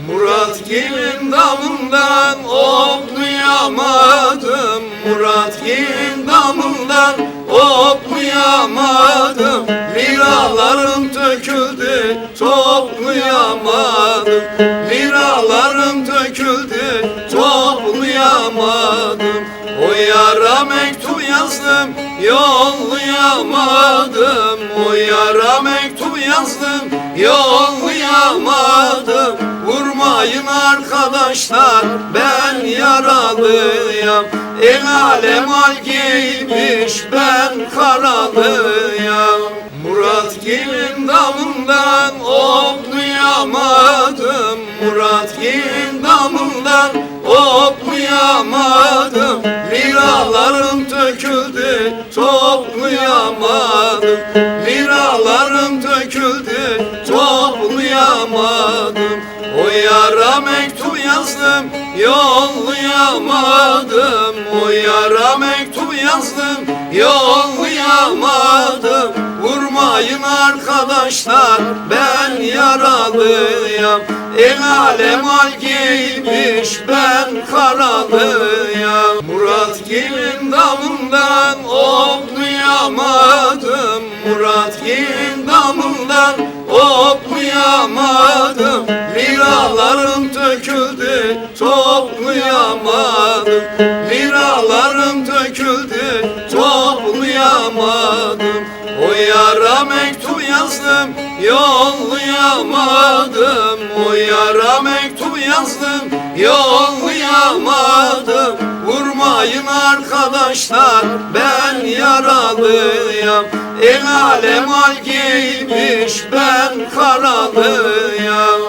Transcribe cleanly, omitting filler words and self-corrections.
Muratgil'in damından hoplayamadım, Muratgil'in damından hoplayamadım. Liralarım döküldü toplayamadım, Liralarım döküldü toplayamadım. O yara mektup yazdım yollayamadım, O yara mektup yazdım yollayamadım. Vurmayın arkadaşlar ben yaralıyam, el alem al giymiş ben karalıyam. Muratgil'in damından hoplayamadım, Muratgil'in damından hoplayamadım. Liralarım döküldü toplayamadım, Liralarım döküldü toplayamadım. O yara mektup yazdım yollayamadım, O yara mektup yazdım yollayamadım. Vurmayın arkadaşlar ben yaralıyam, el alem al giymiş ben karalıyam. Muratgil'in damından hoplayamadım, Muratgil'in damından hoplayamadım. Liralarım döküldü toplayamadım, Liralarım döküldü toplayamadım. O yara mektup yazdım yollayamadım, O yara mektup yazdım yollayamadım. Vurmayın arkadaşlar ben yaralıyam, el alem al giymiş ben karalıyam.